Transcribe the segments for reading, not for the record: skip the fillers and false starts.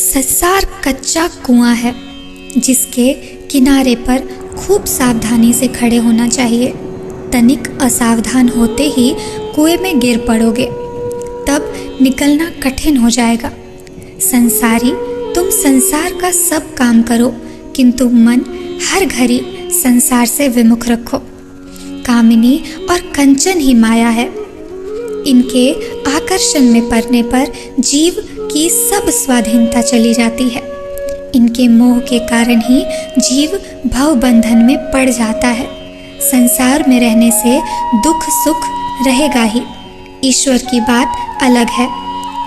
संसार कच्चा कुआं है जिसके किनारे पर खूब सावधानी से खड़े होना चाहिए। तनिक असावधान होते ही कुएं में गिर पड़ोगे, तब निकलना कठिन हो जाएगा। संसारी, तुम संसार का सब काम करो, किंतु मन हर घड़ी संसार से विमुख रखो। कामिनी और कंचन ही माया है। इनके आकर्षण में पड़ने पर जीव की सब स्वाधीनता चली जाती है। इनके मोह के कारण ही जीव भव बंधन में पड़ जाता है। संसार में रहने से दुख सुख रहेगा ही। ईश्वर की बात अलग है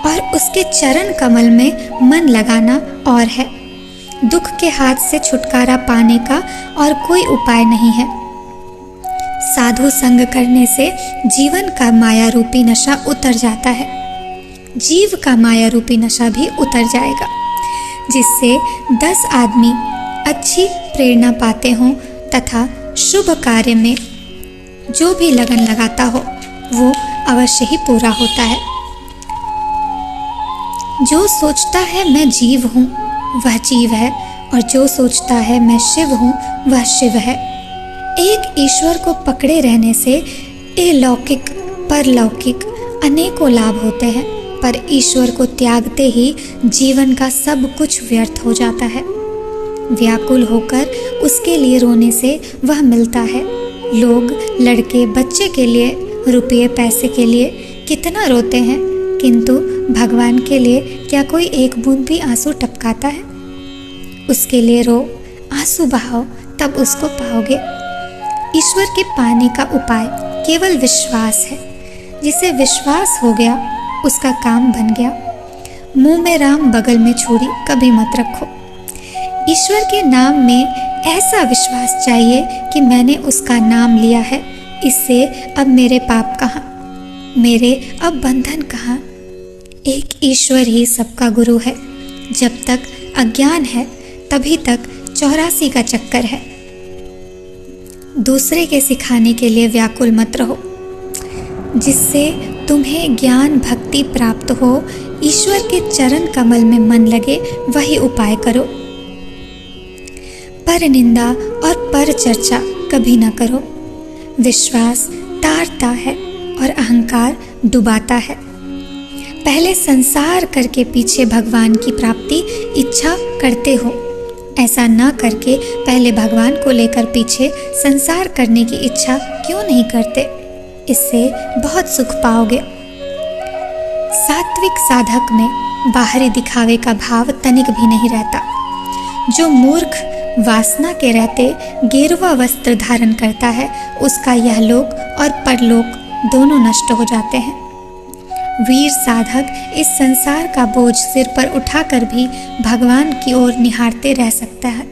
और उसके चरण कमल में मन लगाना और है। दुख के हाथ से छुटकारा पाने का और कोई उपाय नहीं है। साधु संग करने से जीवन का माया रूपी नशा उतर जाता है। जीव का माया रूपी नशा भी उतर जाएगा, जिससे 10 आदमी अच्छी प्रेरणा पाते हों तथा शुभ कार्य में जो भी लगन लगाता हो वो अवश्य ही पूरा होता है। जो सोचता है मैं जीव हूँ वह जीव है, और जो सोचता है मैं शिव हूँ वह शिव है। एक ईश्वर को पकड़े रहने से अलौकिक परलौकिक अनेकों लाभ होते हैं, पर ईश्वर को त्यागते ही जीवन का सब कुछ व्यर्थ हो जाता है। व्याकुल होकर उसके लिए रोने से वह मिलता है। लोग लड़के बच्चे के लिए, रुपये पैसे के लिए कितना रोते हैं, किंतु भगवान के लिए क्या कोई एक बूंद भी आंसू टपकाता है? उसके लिए रो, आंसू बहाओ, तब उसको पाओगे। ईश्वर के पाने का उपाय केवल विश्वास है। जिसे विश्वास हो गया उसका काम बन गया। मुंह में राम बगल में छुरी कभी मत रखो। ईश्वर के नाम में ऐसा विश्वास चाहिए कि मैंने उसका नाम लिया है, इससे अब मेरे पाप कहाँ, मेरे अब बंधन कहाँ। एक ईश्वर ही सबका गुरु है। जब तक अज्ञान है तभी तक 84 का चक्कर है। दूसरे के सिखाने के लिए व्याकुल मत रहो। जिससे तुम्हें ज्ञान भक्ति प्राप्त हो, ईश्वर के चरण कमल में मन लगे, वही उपाय करो। पर निंदा और पर चर्चा कभी न करो। विश्वास तारता है और अहंकार डुबाता है। पहले संसार करके पीछे भगवान की प्राप्ति इच्छा करते हो। ऐसा न करके पहले भगवान को लेकर पीछे संसार करने की इच्छा क्यों नहीं करते? इससे बहुत सुख पाओगे। सात्विक साधक में बाहरी दिखावे का भाव तनिक भी नहीं रहता। जो मूर्ख वासना के रहते गेरुआ वस्त्र धारण करता है, उसका यह लोक और परलोक दोनों नष्ट हो जाते हैं। वीर साधक इस संसार का बोझ सिर पर उठाकर भी भगवान की ओर निहारते रह सकता है।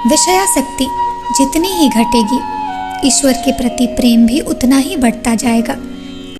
विषयासक्ति जितनी ही घटेगी, ईश्वर के प्रति प्रेम भी उतना ही बढ़ता जाएगा।